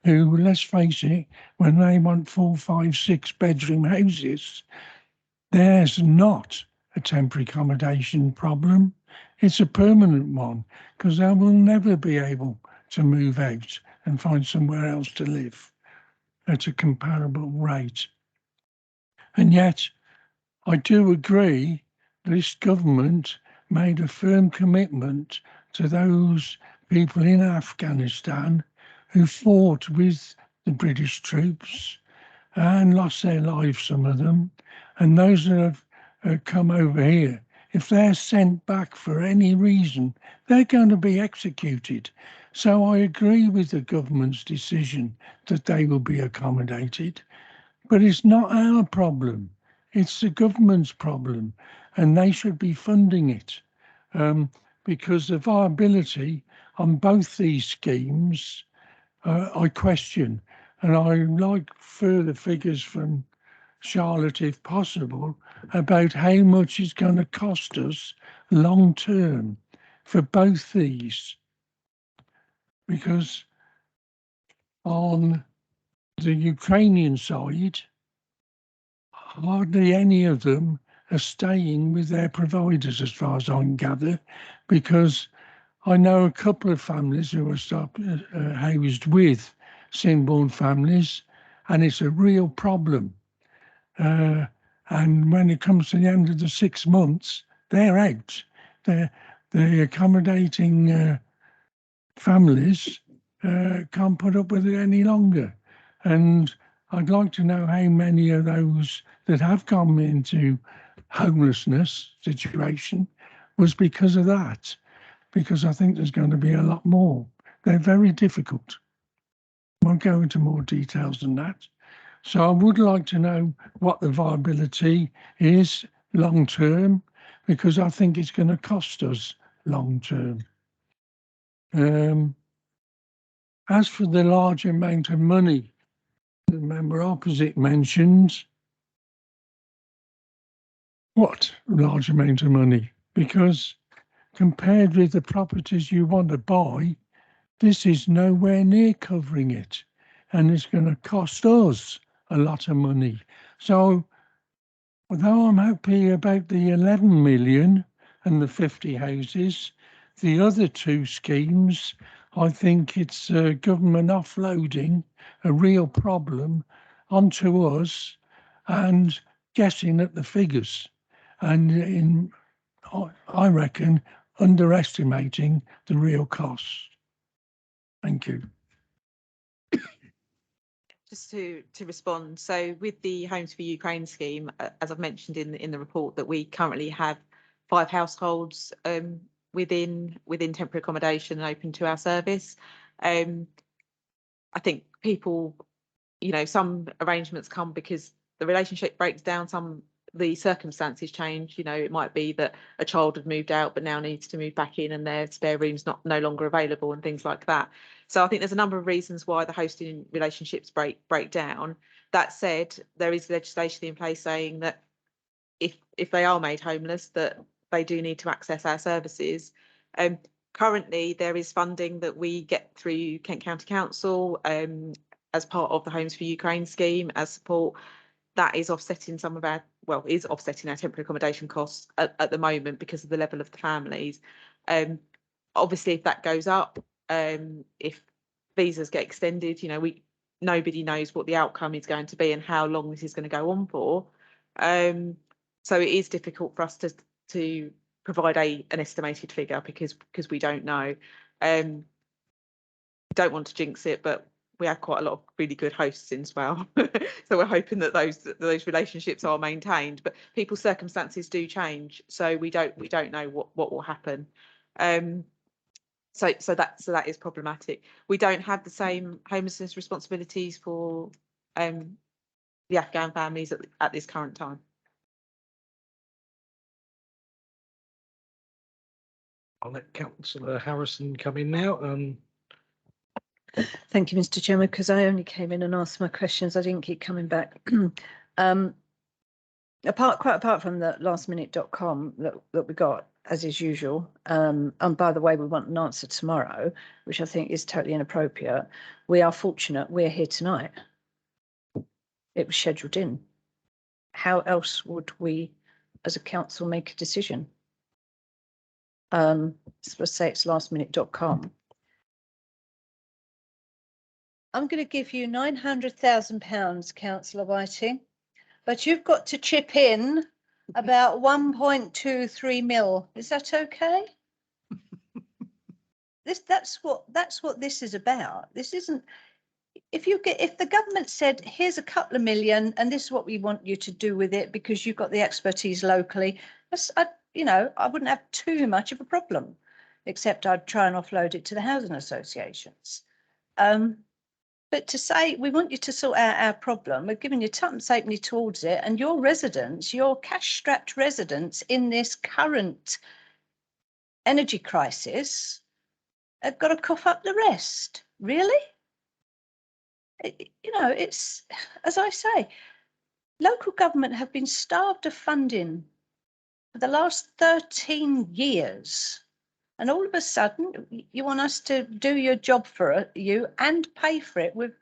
who, let's face it, when they want 4, 5, 6 bedroom houses, there's not a temporary accommodation problem. It's a permanent one because they will never be able to move out and find somewhere else to live at a comparable rate. And yet, I do agree this government made a firm commitment to those people in Afghanistan who fought with the British troops and lost their lives, some of them, and those that have come over here. If they're sent back for any reason, they're going to be executed. So I agree with the government's decision that they will be accommodated. But it's not our problem. It's the government's problem, and they should be funding it because the viability on both these schemes, I question. And I like further figures from Charlotte, if possible, about how much it's going to cost us long term for both these. Because on the Ukrainian side, hardly any of them are staying with their providers, as far as I can gather, because I know a couple of families who are housed with Singborne families, and it's a real problem. And when it comes to the end of the 6 months, they're out. They're accommodating families can't put up with it any longer. And I'd like to know how many of those that have gone into homelessness situation was because of that, because I think there's going to be a lot more. They're very difficult. I won't go into more details than that. So I would like to know what the viability is long term, because I think it's going to cost us long term. As for the large amount of money the member opposite mentioned, what large amount of money? Because compared with the properties you want to buy, this is nowhere near covering it, and it's going to cost us a lot of money. So although I'm happy about the 11 million and the 50 houses, the other two schemes, I think it's government offloading a real problem onto us and guessing at the figures, and I reckon underestimating the real cost. Thank you. Just to respond, so with the Homes for Ukraine scheme, as I've mentioned in the report, that we currently have 5 households within temporary accommodation and open to our service. I think people, some arrangements come because the relationship breaks down, the circumstances change. It might be that a child had moved out but now needs to move back in and their spare room's no longer available and things like that. So I think there's a number of reasons why the hosting relationships break down. That said, there is legislation in place saying that if they are made homeless, that they do need to access our services. Currently, there is funding that we get through Kent County Council as part of the Homes for Ukraine scheme as support. That is offsetting offsetting our temporary accommodation costs at the moment because of the level of the families. Obviously, if that goes up, if visas get extended, nobody knows what the outcome is going to be and how long this is going to go on for. So it is difficult for us to provide an estimated figure because we don't know. Don't want to jinx it, but we have quite a lot of really good hosts in Swale. So we're hoping that those relationships are maintained, but people's circumstances do change. So we don't know what will happen. So that is problematic. We don't have the same homelessness responsibilities for the Afghan families at this current time. I'll let Councillor Harrison come in now. Thank you, Mr. Chairman, because I only came in and asked my questions. I didn't keep coming back. Quite apart from the lastminute.com that we got, as is usual, and by the way, we want an answer tomorrow, which I think is totally inappropriate. We are fortunate we're here tonight. It was scheduled in. How else would we as a council make a decision. Let's say it's lastminute.com. I'm going to give you £900,000, Councillor Whiting, but you've got to chip in about 1.23 mil. Is that okay? That's what this is about. This isn't. If the government said, here's a couple of million and this is what we want you to do with it because you've got the expertise locally, I wouldn't have too much of a problem, except I'd try and offload it to the housing associations. But to say, we want you to sort out our problem, we're giving you tuppence halfpenny towards it, and your residents, your cash-strapped residents in this current energy crisis have got to cough up the rest. Really? It's, as I say, local government have been starved of funding for the last 13 years. And all of a sudden, you want us to do your job for you and pay for it with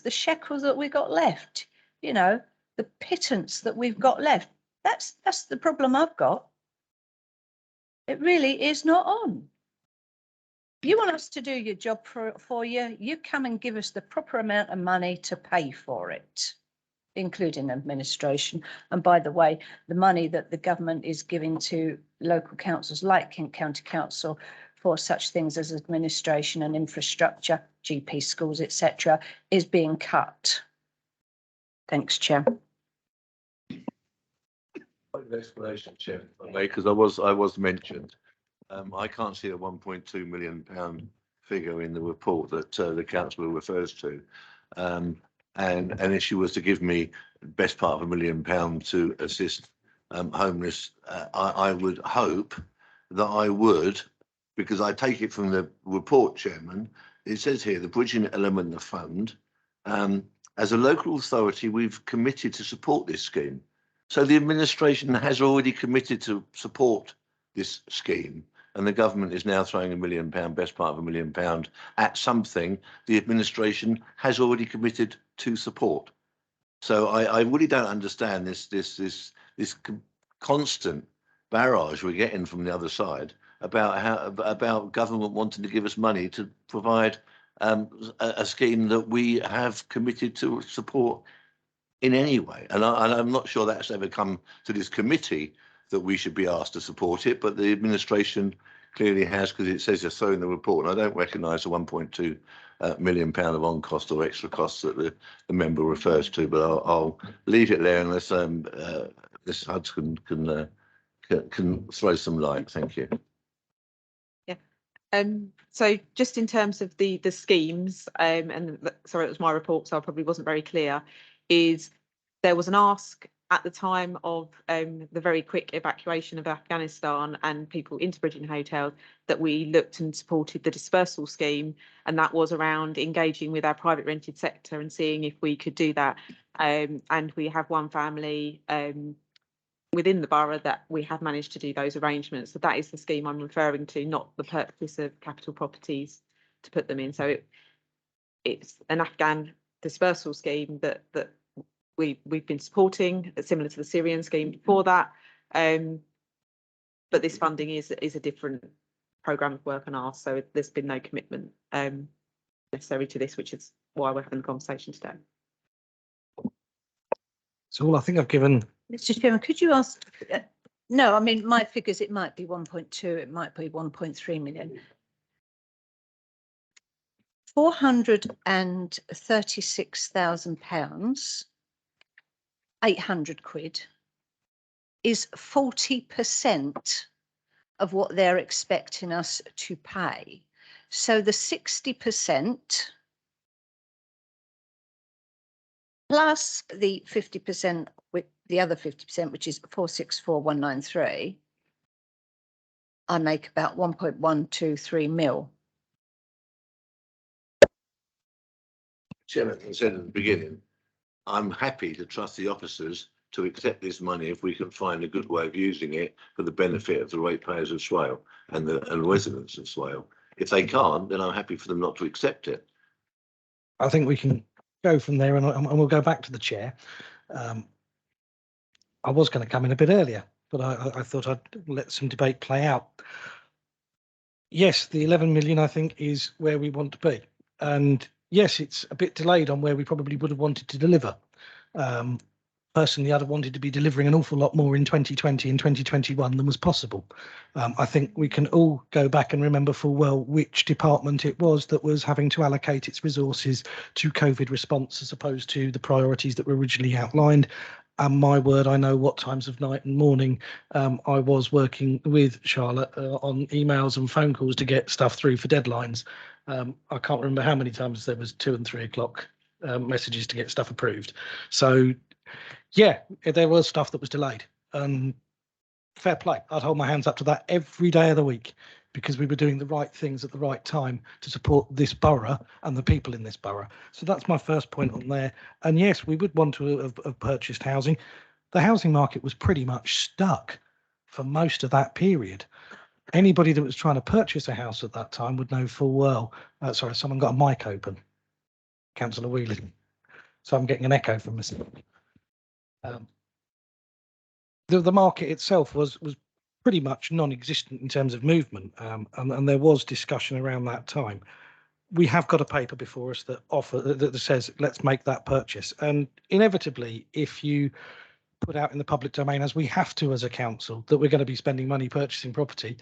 the shekels that we got left, the pittance that we've got left. That's the problem I've got. It really is not on. You want us to do your job for you, you come and give us the proper amount of money to pay for it, including administration. And by the way, the money that the government is giving to local councils like Kent County Council for such things as administration and infrastructure, GP schools, etc., is being cut. Thanks, Chair. Explanation, Chair, because I was mentioned. I can't see a £1.2 million figure in the report that the councillor refers to. And if she was to give me best part of £1 million to assist homeless, I would hope that I would, because I take it from the report, Chairman, it says here the bridging element of fund. As a local authority, we've committed to support this scheme. So the administration has already committed to support this scheme, and the government is now throwing £1 million, best part of £1 million, at something the administration has already committed to support. So I really don't understand this constant barrage we're getting from the other side about government wanting to give us money to provide a scheme that we have committed to support in any way. And I'm not sure that's ever come to this committee that we should be asked to support it, but the administration clearly has, because it says so in the report. And I don't recognise the £1.2 million of on cost or extra costs that the member refers to, but I'll leave it there unless Ms. Hudson can throw some light. Thank you. Yeah. So just in terms of the schemes, sorry, it was my report, so I probably wasn't very clear, is there was an ask at the time of the very quick evacuation of Afghanistan and people into bridging hotels that we looked and supported the dispersal scheme, and that was around engaging with our private rented sector and seeing if we could do that. And we have one family within the borough that we have managed to do those arrangements. So that is the scheme I'm referring to, not the purchase of capital properties to put them in. So it's an Afghan dispersal scheme that we've been supporting, similar to the Syrian scheme before that. But this funding is a different programme of work on ours, so there's been no commitment necessary to this, which is why we're having the conversation today. So I think I've given. Mr. Chairman, could you ask? No, I mean, my figures, it might be 1.2, it might be 1.3 million. £436,000, 800 quid, is 40% of what they're expecting us to pay. So the 60% plus the 50%, with the other 50%, which is 464,193, I make about 1.123 mil. Chairman, I said at the beginning, I'm happy to trust the officers to accept this money if we can find a good way of using it for the benefit of the ratepayers of Swale and the residents of Swale. If they can't, then I'm happy for them not to accept it. I think we can go from there, and we'll go back to the chair. I was going to come in a bit earlier, but I thought I'd let some debate play out. Yes, the 11 million, I think, is where we want to be. And yes, it's a bit delayed on where we probably would have wanted to deliver. Personally, I'd have wanted to be delivering an awful lot more in 2020 and 2021 than was possible. I think we can all go back and remember full well which department it was that was having to allocate its resources to COVID response as opposed to the priorities that were originally outlined. And my word, I know what times of night and morning I was working with Charlotte on emails and phone calls to get stuff through for deadlines. I can't remember how many times there was 2 and 3 o'clock messages to get stuff approved. So yeah, there was stuff that was delayed, and fair play. I'd hold my hands up to that every day of the week, because we were doing the right things at the right time to support this borough and the people in this borough. So that's my first point on there. And yes, we would want to have purchased housing. The housing market was pretty much stuck for most of that period. Anybody that was trying to purchase a house at that time would know full well. Sorry, someone got a mic open. Councillor Whelan. So I'm getting an echo from myself. The market itself was pretty much non-existent in terms of movement, and there was discussion around that time. We have got a paper before us that says let's make that purchase, and inevitably, if you put out in the public domain, as we have to as a council, that we're going to be spending money purchasing property,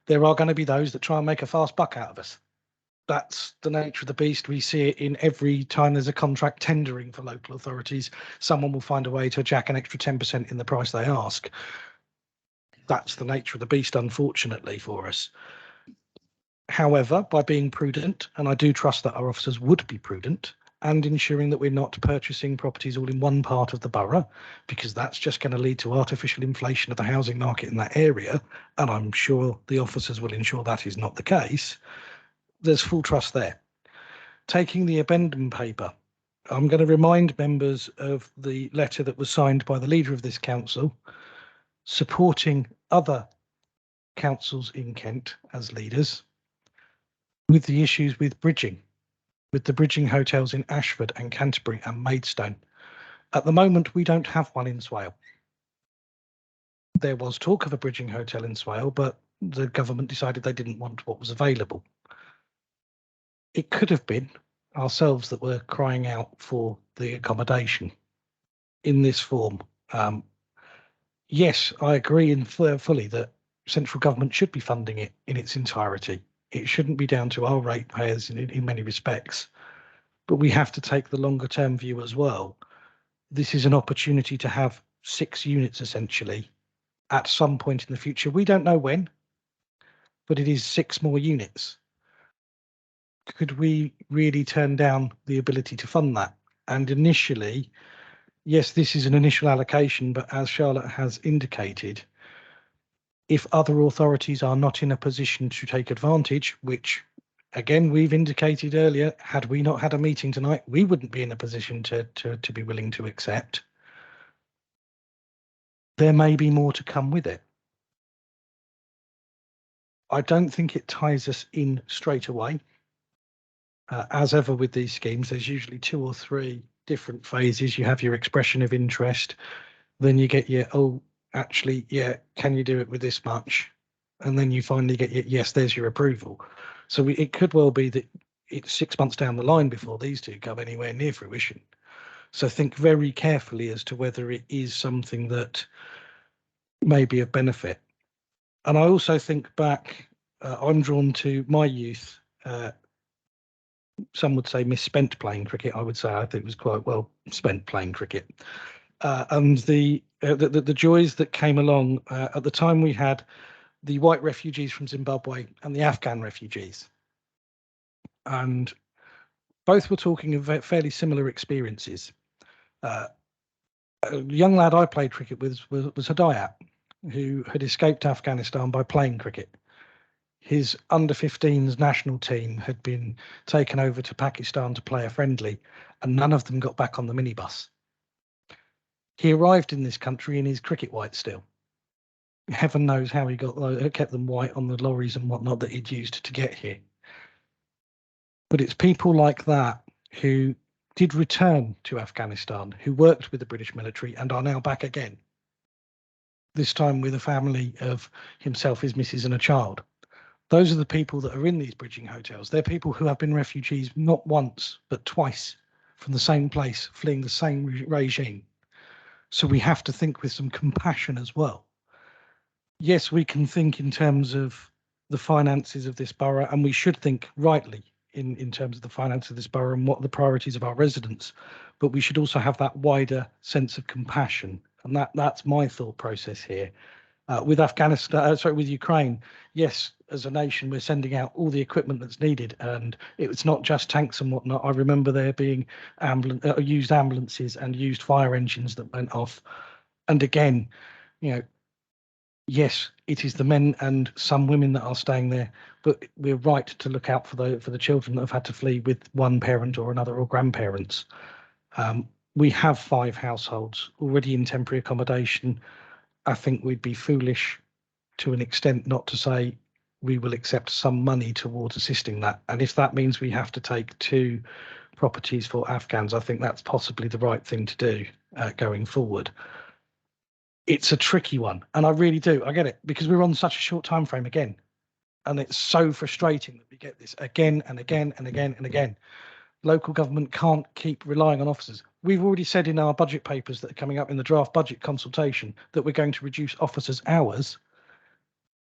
there are going to be those that try and make a fast buck out of us. That's the nature of the beast. We see it in every time there's a contract tendering for local authorities. Someone will find a way to jack an extra 10% in the price they ask. That's the nature of the beast, unfortunately, for us. However, by being prudent, and I do trust that our officers would be prudent, and ensuring that we're not purchasing properties all in one part of the borough, because that's just going to lead to artificial inflation of the housing market in that area, and I'm sure the officers will ensure that is not the case. There's full trust there. Taking the addendum paper, I'm going to remind members of the letter that was signed by the leader of this council, supporting other councils in Kent as leaders with the issues with bridging, with the bridging hotels in Ashford and Canterbury and Maidstone. At the moment, we don't have one in Swale. There was talk of a bridging hotel in Swale, but the government decided they didn't want what was available. It could have been ourselves that were crying out for the accommodation in this form. Yes, I agree fully that central government should be funding it in its entirety. It shouldn't be down to our ratepayers in many respects, but we have to take the longer term view as well. This is an opportunity to have 6 units essentially at some point in the future. We don't know when, but it is 6 more units. Could we really turn down the ability to fund that? And initially, yes, this is an initial allocation, but as Charlotte has indicated, if other authorities are not in a position to take advantage, which again, we've indicated earlier, had we not had a meeting tonight, we wouldn't be in a position to be willing to accept. There may be more to come with it. I don't think it ties us in straight away. As ever with these schemes, there's usually 2 or 3 different phases. You have your expression of interest, then you get your, oh, actually, yeah, can you do it with this much? And then you finally get your, yes, there's your approval. So it could well be that it's 6 months down the line before these 2 come anywhere near fruition. So think very carefully as to whether it is something that may be of benefit. And I also think back, I'm drawn to my youth. Some would say misspent playing cricket. I would say I think it was quite well spent playing cricket. And the joys that came along at the time, we had the white refugees from Zimbabwe and the Afghan refugees, and both were talking of fairly similar experiences. A young lad I played cricket with was Hidayat, who had escaped Afghanistan by playing cricket. His under-15s national team had been taken over to Pakistan to play a friendly, and none of them got back on the minibus. He arrived in this country in his cricket white still. Heaven knows how he kept them white on the lorries and whatnot that he'd used to get here. But it's people like that who did return to Afghanistan, who worked with the British military and are now back again. this time with a family of himself, his missus and a child. Those are the people that are in these bridging hotels. They're people who have been refugees not once, but twice from the same place, fleeing the same regime. So we have to think with some compassion as well. Yes, we can think in terms of the finances of this borough, and we should think rightly in terms of the finance of this borough and what the priorities of our residents. But we should also have that wider sense of compassion. And that's my thought process here. With Afghanistan, with Ukraine, yes, as a nation, we're sending out all the equipment that's needed, and it's not just tanks and whatnot. I remember there being used ambulances and used fire engines that went off. And again, you know, yes, it is the men and some women that are staying there, but we're right to look out for the children that have had to flee with one parent or another or grandparents. We have 5 households already in temporary accommodation. I think we'd be foolish to an extent not to say we will accept some money towards assisting that. And if that means we have to take 2 properties for Afghans, I think that's possibly the right thing to do going forward. It's a tricky one, and I really do. I get it, because we're on such a short time frame again, and it's so frustrating that we get this again and again and again and again. Local government can't keep relying on officers. We've already said in our budget papers that are coming up in the draft budget consultation that we're going to reduce officers' hours.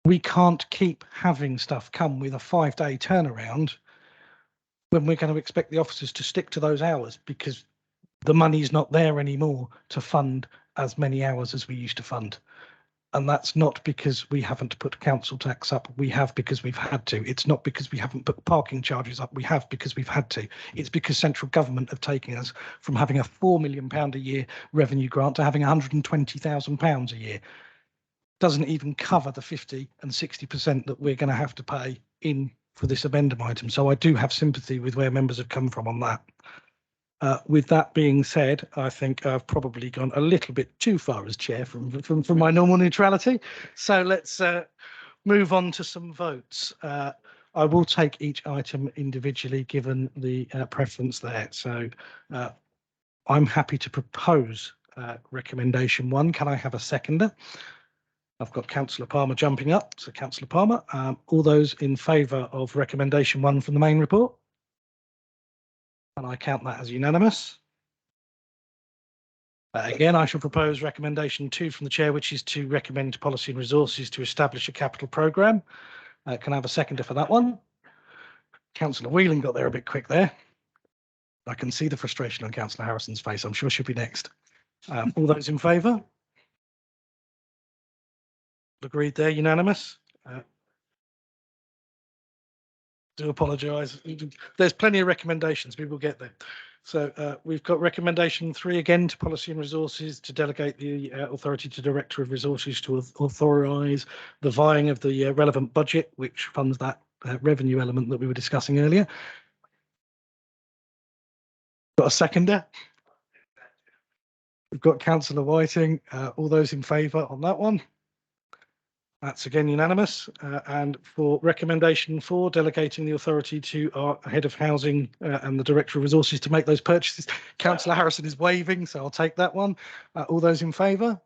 We can't keep having stuff come with a 5-day turnaround when we're going to expect the officers to stick to those hours, because the money's not there anymore to fund as many hours as we used to fund. And that's not because we haven't put council tax up. We have because we've had to. It's not because we haven't put parking charges up. We have because we've had to. It's because central government have taken us from having a £4 million a year revenue grant to having £120,000 a year. Doesn't even cover the 50 and 60% that we're going to have to pay in for this addendum item. So I do have sympathy with where members have come from on that. With that being said, I think I've probably gone a little bit too far as chair from my normal neutrality. So let's move on to some votes. I will take each item individually, given the preference there. So I'm happy to propose recommendation 1. Can I have a seconder? I've got Councillor Palmer jumping up. So Councillor Palmer, all those in favour of recommendation 1 from the main report? And I count that as unanimous. Again, I shall propose recommendation 2 from the chair, which is to recommend to Policy and Resources to establish a capital programme. Can I have a seconder for that one? Councillor Whelan got there a bit quick there. I can see the frustration on Councillor Harrison's face. I'm sure she'll be next. All those in favour? Agreed there, unanimous. Do apologise. There's plenty of recommendations. We will get there. So we've got recommendation 3 again to Policy and Resources to delegate the authority to Director of Resources to authorise the vying of the relevant budget, which funds that revenue element that we were discussing earlier. Got a seconder? We've got Councillor Whiting. All those in favour on that one? That's again unanimous. And for recommendation 4, delegating the authority to our head of housing and the director of resources to make those purchases, Councillor Harrison is waving, so I'll take that one. All those in favour?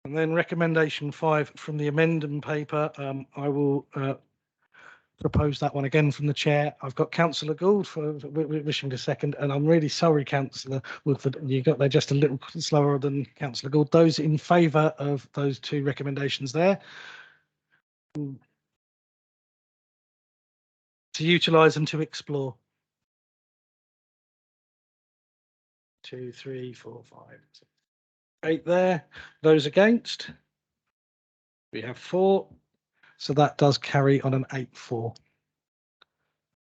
And then recommendation 5 from the amendment paper, I will propose that one again from the chair. I've got Councillor Gould for wishing to second, and I'm really sorry, Councillor Woodford, you got there just a little slower than Councillor Gould. Those in favour of those 2 recommendations there, to utilise and to explore. 2, 3, 4, 5, 6, 8 there. Those against? We have 4. So that does carry on an 8-4.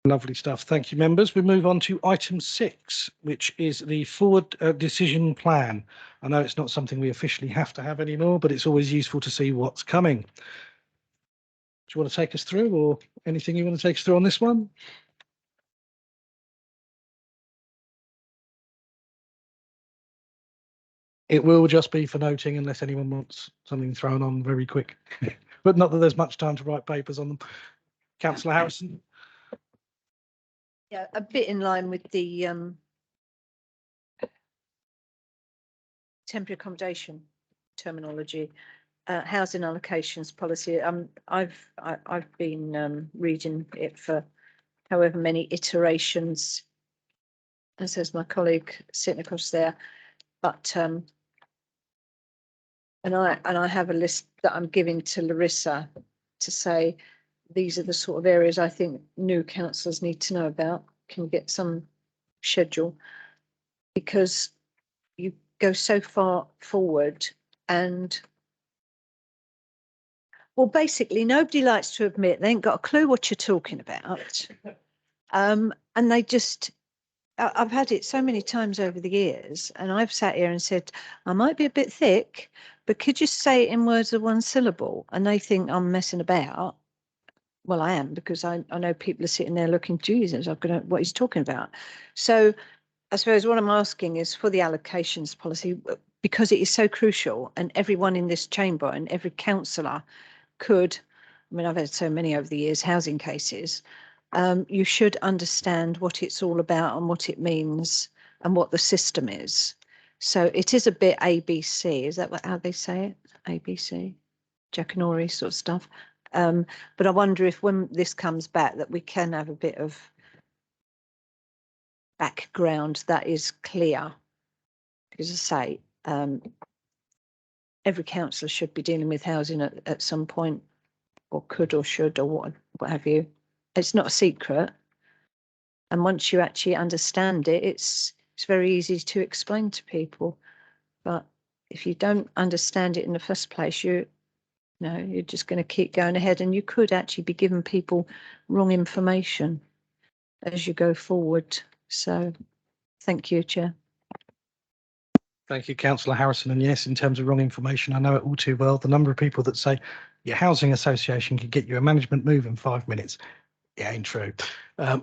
Lovely stuff. Thank you, members. We move on to item 6, which is the forward decision plan. I know it's not something we officially have to have anymore, but it's always useful to see what's coming. Do you want to take us through, or anything you want to take us through on this one? It will just be for noting unless anyone wants something thrown on very quick. But not that there's much time to write papers on them. Councillor Harrison. Yeah, a bit in line with the temporary accommodation terminology. Housing allocations policy. I've been reading it for however many iterations, as says my colleague sitting across there. But and I have a list that I'm giving to Larissa to say these are the sort of areas I think new councillors need to know about. Can we get some schedule? Because you go so far forward and well, basically nobody likes to admit they ain't got a clue what you're talking about. And they just, I've had it so many times over the years, and I've sat here and said, I might be a bit thick, but could you say it in words of one syllable? And they think I'm messing about. Well, I am, because I know people are sitting there looking, Jesus, I've got what he's talking about. So I suppose what I'm asking is for the allocations policy, because it is so crucial, and everyone in this chamber and every councillor could, I mean, I've had so many over the years, housing cases, you should understand what it's all about and what it means and what the system is. So it is a bit ABC, is that how they say it? ABC, Jackanory sort of stuff. But I wonder if when this comes back that we can have a bit of background that is clear. Because I say, every councillor should be dealing with housing at some point, or could or should, or what have you. It's not a secret. And once you actually understand it, it's very easy to explain to people. But if you don't understand it in the first place, you're just going to keep going ahead, and you could actually be giving people wrong information as you go forward. So thank you, Chair. Thank you, Councillor Harrison. And yes, in terms of wrong information, I know it all too well. The number of people that say your housing association can get you a management move in 5 minutes. It ain't true. Yeah,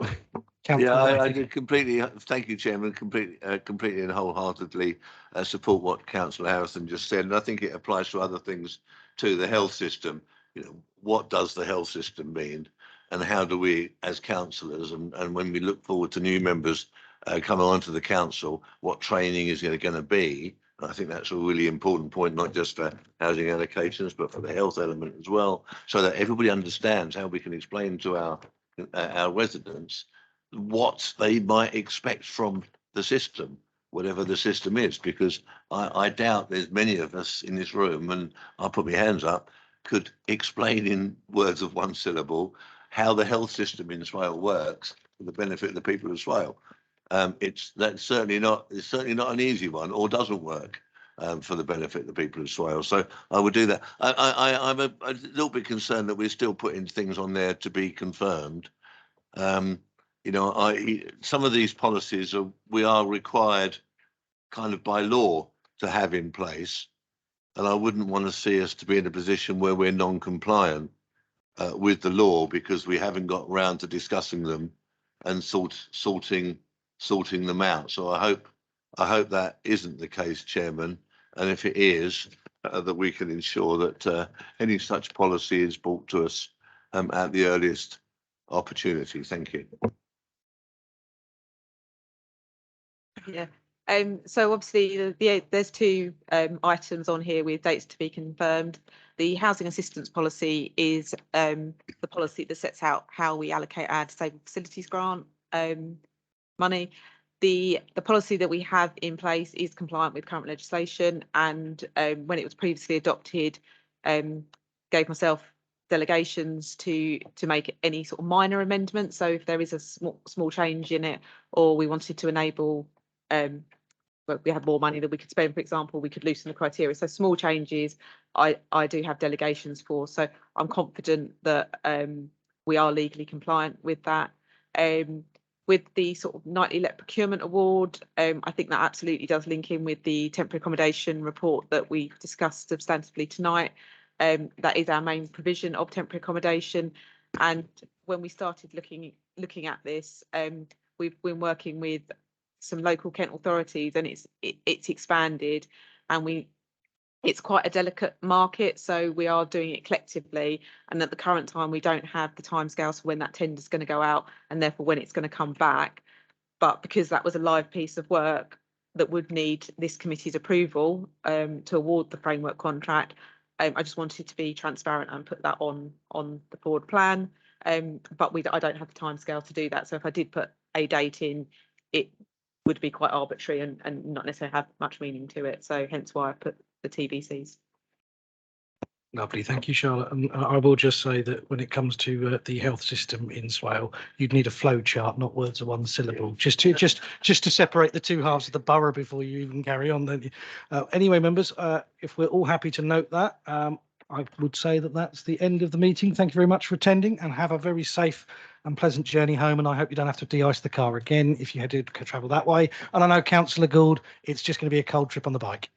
I completely, thank you, Chairman, completely and wholeheartedly support what Councillor Harrison just said. And I think it applies to other things too, the health system. You know, what does the health system mean? And how do we, as councillors, and when we look forward to new members coming onto the council, what training is going to be? And I think that's a really important point, not just for housing allocations, but for the health element as well, so that everybody understands how we can explain to our residents what they might expect from the system, whatever the system is, because I doubt there's many of us in this room, and I'll put my hands up, could explain in words of one syllable how the health system in Swale works for the benefit of the people of Swale. It's certainly not an easy one, or doesn't work for the benefit of the people of Swale. So I would do that. I'm a little bit concerned that we're still putting things on there to be confirmed. Some of these policies we are required kind of by law to have in place, and I wouldn't want to see us to be in a position where we're non-compliant with the law because we haven't got round to discussing them and sorting them out. So I hope that isn't the case, Chairman, and if it is, that we can ensure that any such policy is brought to us at the earliest opportunity. Thank you. Yeah. So obviously there's two items on here with dates to be confirmed. The housing assistance policy is the policy that sets out how we allocate our disabled facilities grant money. The policy that we have in place is compliant with current legislation, and when it was previously adopted, gave myself delegations to make any sort of minor amendments. So if there is a small change in it, or we wanted to enable but we had more money that we could spend, for example, we could loosen the criteria. So small changes I do have delegations for. So I'm confident that we are legally compliant with that. With the sort of nightly let procurement award, I think that absolutely does link in with the temporary accommodation report that we discussed substantively tonight. That is our main provision of temporary accommodation. And when we started looking at this, we've been working with some local Kent authorities, and it's expanded, and it's quite a delicate market, so we are doing it collectively, and at the current time we don't have the timescales for when that tender is going to go out and therefore when it's going to come back. But because that was a live piece of work, that would need this committee's approval to award the framework contract. I just wanted to be transparent and put that on the board plan. But I don't have the timescale to do that. So if I did put a date in, it would be quite arbitrary and not necessarily have much meaning to it. So hence why I put the TBCs. Lovely, thank you, Charlotte. And I will just say that when it comes to the health system in Swale, you'd need a flow chart, not words of one syllable, just to separate the two halves of the borough before you even carry on. Don't you? Anyway, members, if we're all happy to note that, I would say that that's the end of the meeting. Thank you very much for attending, and have a very safe and pleasant journey home. And I hope you don't have to de-ice the car again if you had to travel that way. And I know, Councillor Gould, it's just going to be a cold trip on the bike.